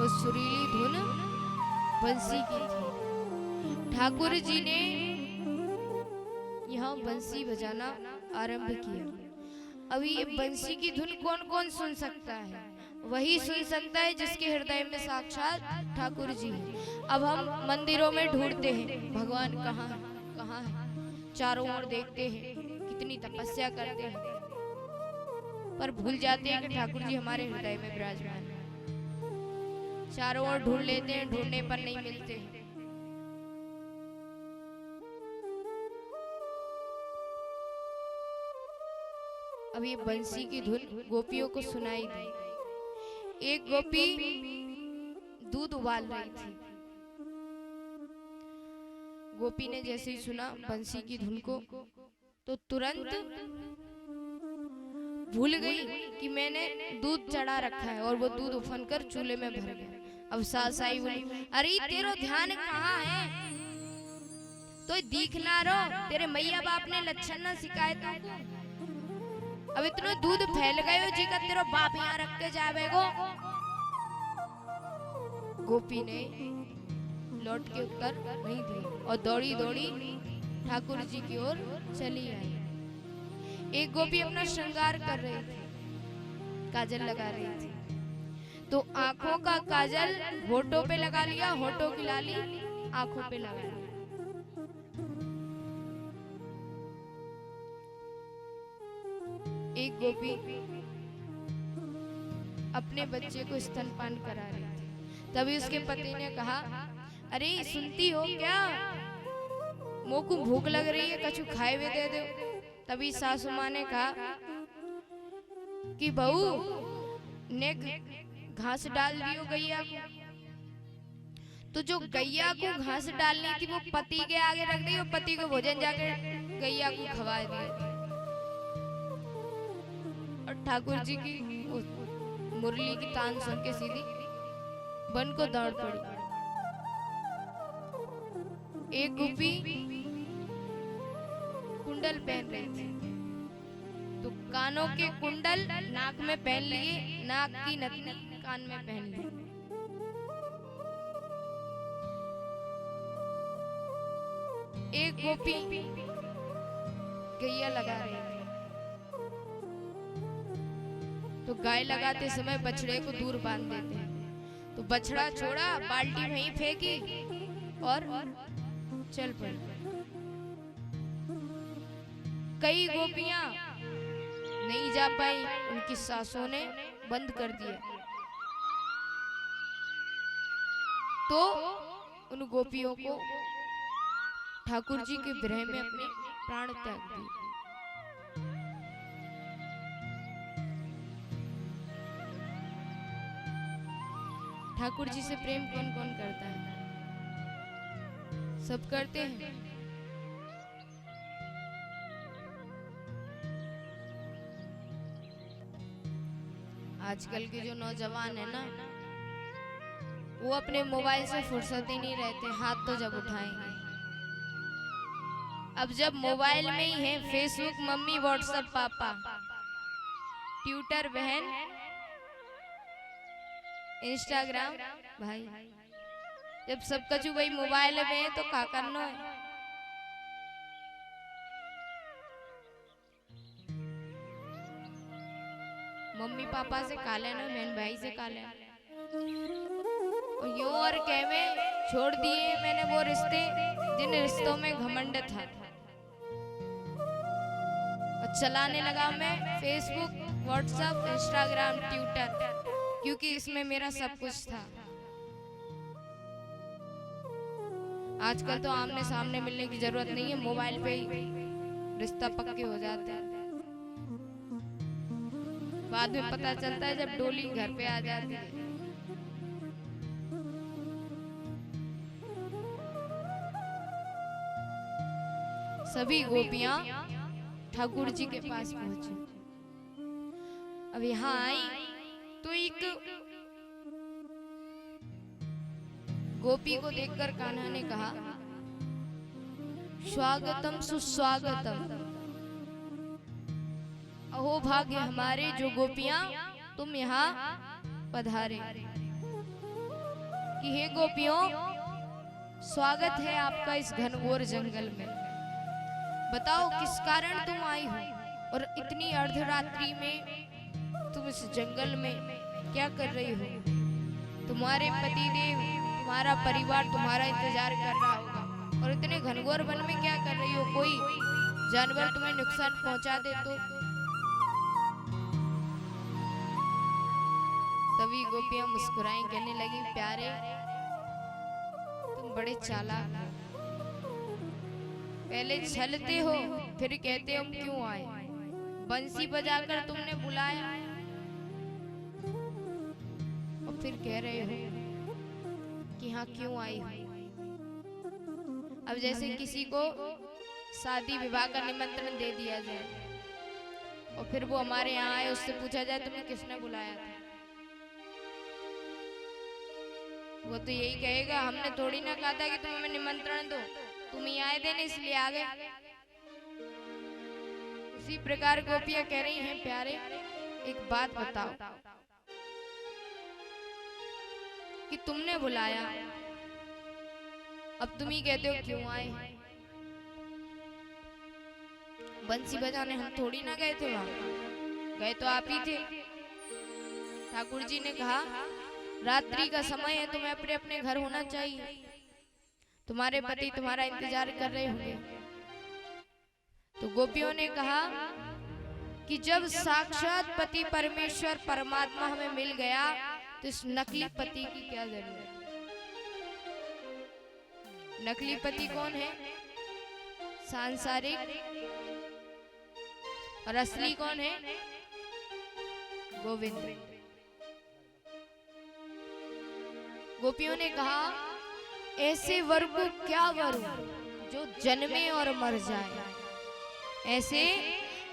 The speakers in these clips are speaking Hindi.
वो सुरीली धुन बंसी की थी। ठाकुर जी ने यहाँ बंसी बजाना आरंभ किया। अभी ये बंसी की धुन कौन कौन सुन सकता है? वही सुन सकता है जिसके हृदय में साक्षात ठाकुर जी हैं। अब हम मंदिरों में ढूंढते हैं भगवान कहाँ है, कहाँ है, चारों ओर देखते हैं, कितनी तपस्या करते हैं, पर भूल जाते हैं कि ठाकुर जी हमारे हृदय में विराजमान हैं। चारों ओर ढूंढ लेते हैं, ढूंढने पर नहीं मिलते हैं। अब ये बंसी की धुन गोपियों को सुनाई दी। एक गोपी दूध उबाल रही थी। गोपी ने जैसे ही सुना बंसी की धुन को तो तुरंत भूल गई कि मैंने दूध चढ़ा रखा है, और वो दूध उफन कर चूल्हे में भर गया। अब सास आई बोली, अरे तेरा ध्यान कहाँ है? तो दिखना रो, तेरे मैया बाप ने लक्षण न सिखाए तुमको। अब इतना दूध फैल गयो जी का तेरा बाप यहाँ रख के जावेगो। गोपी ने लौट के उत्तर नहीं दिया और दौड़ी दौड़ी ठाकुर जी की ओर चली आई। एक गोपी अपना श्रृंगार कर रही थी, काजल लगा रही थी। तो आंखों का काजल होठों पे लगा लिया, होठों की लाली आंखों पे लगा लिया। एक गोपी अपने बच्चे को स्तनपान करा रही थी। तभी उसके पति ने कहा, अरे सुनती हो क्या, मोको भूख लग रही है, कछु खाए हुए दे दो। तभी सासू माँ ने कहा कि बहू ने घास डाल दियो गैया को। तो जो गैया को घास डालनी थी वो पति के आगे रख दी, और पति को भोजन जाके गैया को खवा दिया। और ठाकुर जी की मुरली की तान सुन के सीधी वन को दौड़ पड़ी। एक गोपी कुंडल पहन रही थी, तो कानों के कुंडल नाक में पहन लिए, नाक की नथनी कान में पहन ली। एक गोपी गैया लगा रही थी, तो गाय लगाते समय बछड़े को दूर बांध देते हैं। तो बछड़ा छोड़ा, बाल्टी वहीं फेंकी और चल पड़ी। कई गोपियां नहीं जा पाई, उनकी सासों ने बंद कर दिया। तो उन गोपियों को ठाकुर जी के विरह में अपने प्राण त्याग दिए। ठाकुर जी से प्रेम कौन कौन करता है? सब करते हैं। आजकल के जो नौजवान है ना, वो अपने मोबाइल से फुर्सत ही नहीं रहते, हाथ तो जब उठाएंगे। अब जब मोबाइल में ही है फेसबुक मम्मी, व्हाट्सएप पापा, ट्विटर बहन, इंस्टाग्राम भाई, जब सब कछु वही मोबाइल में है तो का करना है? मम्मी पापा से का लेना, बहन भाई से का लेना। और यूं और कहवे छोड़ दिए मैंने वो रिश्ते जिन रिश्तों में घमंड था, और चलाने लगा मैं फेसबुक, व्हाट्सएप, इंस्टाग्राम, ट्विटर, क्योंकि इसमें मेरा सब कुछ था। आजकल तो आमने सामने मिलने की जरूरत नहीं है, मोबाइल पे ही रिश्ता पक्के हो जाते हैं। बाद में पता चलता है जब डोली घर पे आ जाती है। सभी गोपियां ठाकुर जी के पास पहुंची। अब यहाँ आई तो एक गोपी को देखकर कान्हा ने कहा, स्वागतम सुस्वागतम, अहो भाग्य हमारे जो गोपियां तुम यहाँ पधारे। कि हे गोपियों, स्वागत है आपका इस घनघोर जंगल में। बताओ किस कारण तुम आई हो और इतनी अर्धरात्रि में तुम इस जंगल में क्या कर रही हो? तुम्हारे पतिदेव, तुम्हारा परिवार तुम्हारा इंतजार कर रहा होगा और इतने घनघोर वन में क्या कर रही हो? कोई जानवर तुम्हें नुकसान पहुंचा दे तो? तभी गोपियां मुस्कुराएं, कहने लगी प्यारे तुम बड़े चालाक हो। पहले छलते हो फिर कहते हो हम क्यों आए। बंसी बजाकर तुमने बुलाया और फिर कह रहे हो कि हाँ क्यों आई हो। अब जैसे किसी को शादी विवाह का निमंत्रण दे दिया जाए और फिर वो हमारे यहाँ आए, उससे पूछा जाए तुम्हें किसने बुलाया था, वो तो यही कहेगा हमने थोड़ी ना कहा था कि तुम हमें निमंत्रण दो, तुम ही आए थे ना इसलिए आ गए। इसी प्रकार गोपियां कह रही हैं प्यारे एक बात बताओ कि तुमने बुलाया, अब तुम ही कहते हो क्यों आए। बंसी बजाने हम थोड़ी ना गए थे, वहां गए तो आप ही थे। ठाकुर जी ने कहा रात्रि का समय है, तुम्हें अपने अपने घर होना चाहिए, तुम्हारे पति तुम्हारा इंतजार कर रहे होंगे। तो गोपियों ने कहा कि जब साक्षात पति परमेश्वर परमात्मा हमें मिल गया तो इस नकली पति की क्या जरूरत। नकली पति कौन है? सांसारिक। और असली कौन है? गोविंद। गोपियों ने कहा ऐसे वर को क्या वर जो जन्मे और मर जाए। ऐसे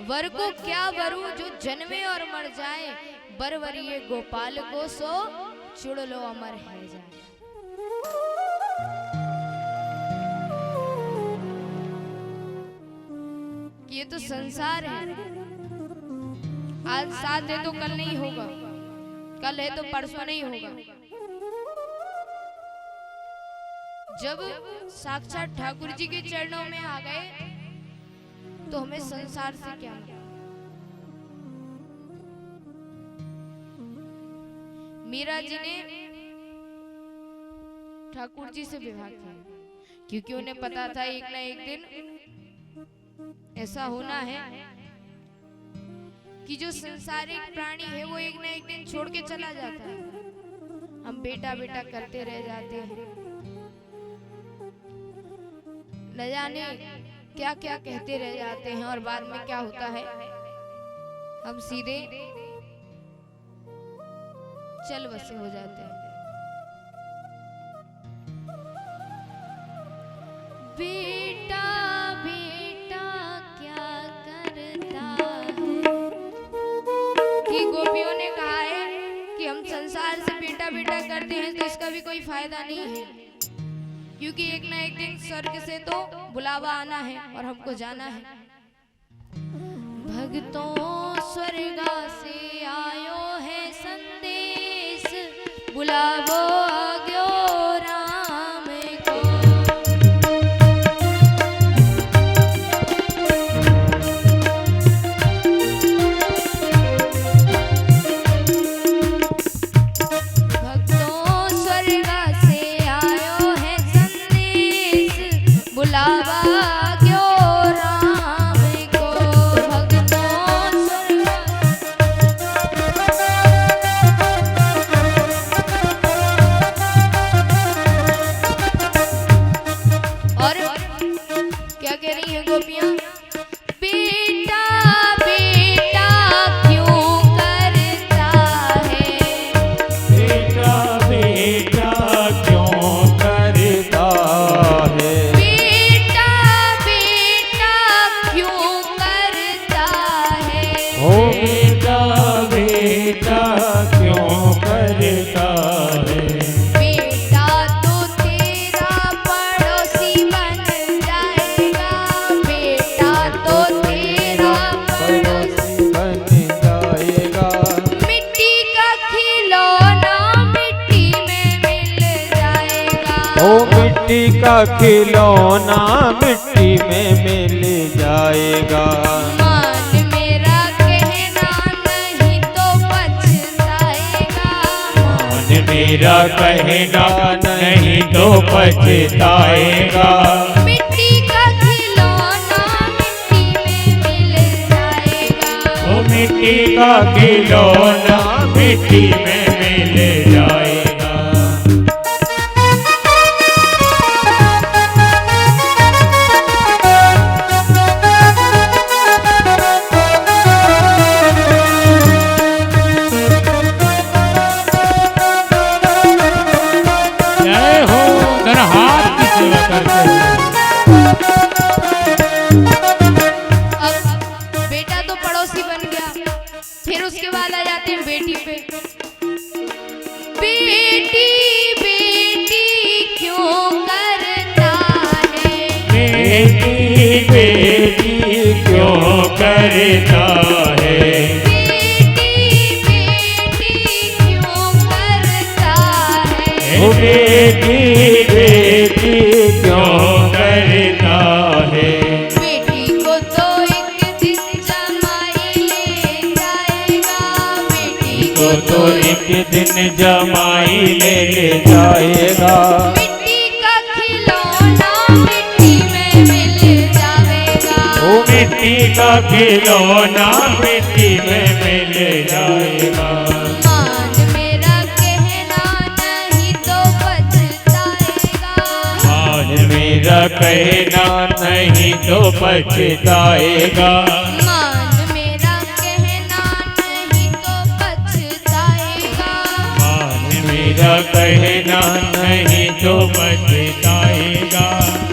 वर को क्या वरु जो जन्मे और मर जाए। बरवरिये गोपाल को सो चुड़ लो अमर है जाए। ये तो संसार है, आज साथ है तो कल नहीं होगा, कल है तो परसों नहीं होगा। जब साक्षात ठाकुर जी के चरणों में आ गए तो हमें संसार से क्या। मीरा जी ने ठाकुर जी से विवाह किया क्योंकि उन्हें पता था एक ना एक दिन ऐसा होना है कि जो संसारिक प्राणी है वो एक ना एक दिन छोड़ के चला जाता है। हम बेटा बेटा करते रह जाते हैं, न जाने क्या क्या कहते रह जाते हैं और बाद में क्या होता है हम सीधे चल बसे हो जाते हैं। बेटा बेटा क्या करता है कि गोपियों ने कहा है कि हम संसार से बेटा बेटा करते हैं तो इसका भी कोई फायदा नहीं है, क्योंकि एक ना एक दिन स्वर्ग से तो बुलावा आना है और हमको जाना है। भक्तों स्वर्गा से आयो है संदेश, बुलावो आग्यो राम को। भक्तों स्वर्गा से आयो है संदेश, बुलावा आग्यो राम को। भक्तों स्वर्गा मिट्टी का खिलौना मिट्टी में मिल जाएगा। मान मेरा कहना नहीं तो पछताएगा। मान मेरा कहना नहीं तो पछताएगा। मिट्टी का खिलौना मिट्टी में मिल जाएगा। ओ मिट्टी का खिलौना मिट्टी में मिल जाएगा। जय हो धनहार की सेवा करते हैं। अब बेटा तो पड़ोसी बन गया, फिर उसके बाद आ जाते हैं बेटी पे। बेटी बेटी क्यों करता है? बेटी बेटी क्यों करता है? बेटी बेटी क्यों करता है? ओ बेटी बेटी क्यों करता है? बेटी को तो एक दिन जमाई ले जाएगा। बेटी को तो एक दिन जमाई ले जाएगा। मिट्टी का खिलौना मिट्टी में मिल जाएगा। ओ मिट्टी का खिलौना मिट्टी में मिल जाएगा। मान मेरा कहना नहीं तो पछताएगा। मान मेरा कहना नहीं तो पछताएगा। मान मेरा कहना नहीं तो पछताएगा। मान मेरा कहना नहीं तो पछताएगा।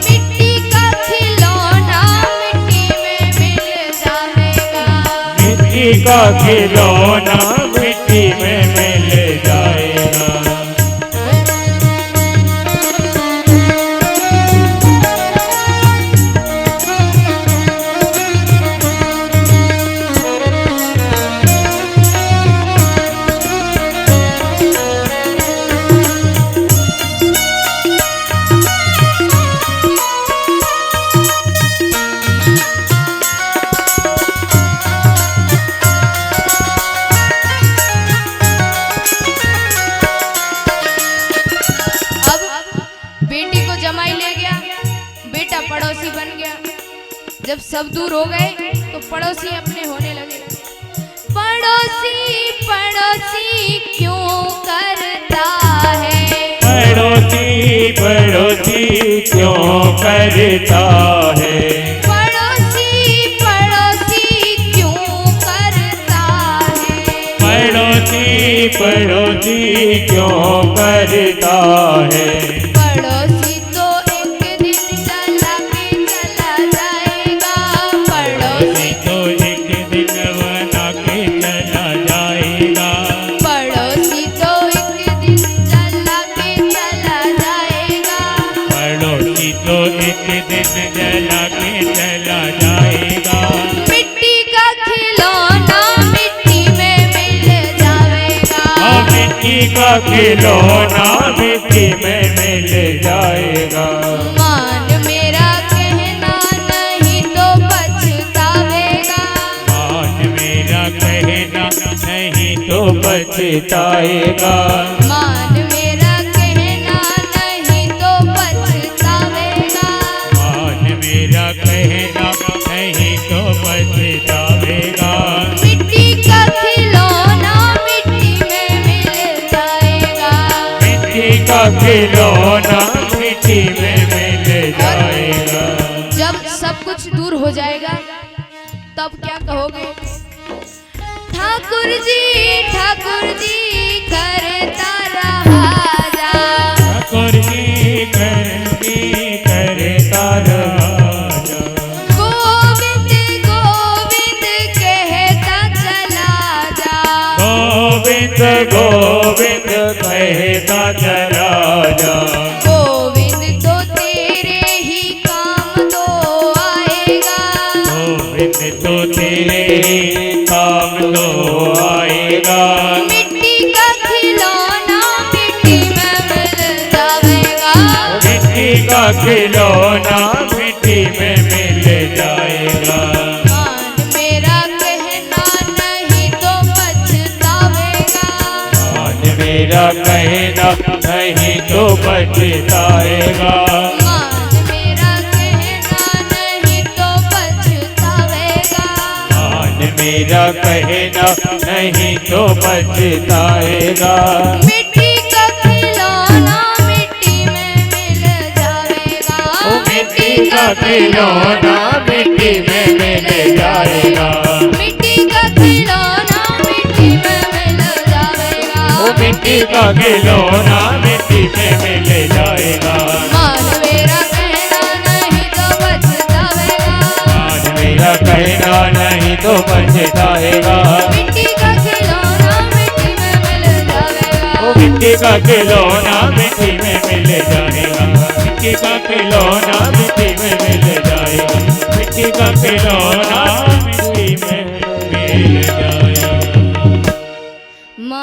मिट्टी का खिलौना मिट्टी में मिल जाएगा। मिट्टी का खिलौना मिट्टी में मिल जाएगा। बेटी को जमाई ले गया, बेटा पड़ोसी बन गया। जब सब दूर हो गए तो पड़ोसी अपने होने लगे। पड़ोसी पड़ोसी क्यों करता है? पड़ोसी पड़ोसी क्यों करता है? पड़ोसी पड़ोसी क्यों करता है? पड़ोसी पड़ोसी क्यों करता है? पड़ोसी तो एक दिन चला के चला जाएगा। पड़ोसी तो एक दिन बना के चला जाएगा। पड़ोसी तो एक दिन चला के चला जाएगा। पड़ोसी तो एक दिन जला के चला जाएगा। मिट्टी का खिलौना मिट्टी में मिल जाएगा। और मिट्टी का खिलौना मिट्टी में मिल जाएगा। मान मेरा कहना नहीं तो पछतावेगा। मान मेरा कहना नहीं तो पछताएगा। मान मेरा कहना नहीं तो पछतावेगा। मान मेरा कहना नहीं तो पछताएगा। मिट्टी का खिलौना मिट्टी में मिल जाएगा। मिट्टी का खिलौना मिट्टी में मिल जाएगा। जब सब कुछ दूर हो जाएगा तब क्या कहोगे? ठाकुर जी करता रहा जा। ठाकुर जी करता रहा जा। गोविंद गोविंद कहता चला जा। गोविंद गोविंद कहता चला जा। गोविंद तो तेरे ही काम तो आएगा। गोविंद तो तेरे काम तो आएगा। मिट्टी का खिलौना मिट्टी में मिल जाएगा। मिट्टी खिलौना मिट्टी में मिल जाएगा। मान मेरा कहना नहीं तो पछतावेगा। मान मेरा कहना नहीं तो पछताएगा। मान मेरा कहना नहीं तो पछतावेगा। मान मेरा कहना नहीं तो पछताएगा। मिट्टी का खिलौना मिट्टी में मिल जाएगा। मिट्टी का खिलौना मिट्टी में मिल जाएगा। मिट्टी का खिलौना मिट्टी में मिल जाएगा। मिट्टी का खिलौना मिट्टी में मिल जाएगा। मान मेरा कहना नहीं तो पछतावेगा। मान मेरा कहना नहीं तो पछताएगा। मिट्टी का खिलौना मिट्टी में मिल जाएगा। मिट्टी का खिलौना मिट्टी में मिल जाएगा। मिट्टी का खिलौना मिट्टी में मिल जाएगा। मिट्टी का खिलौना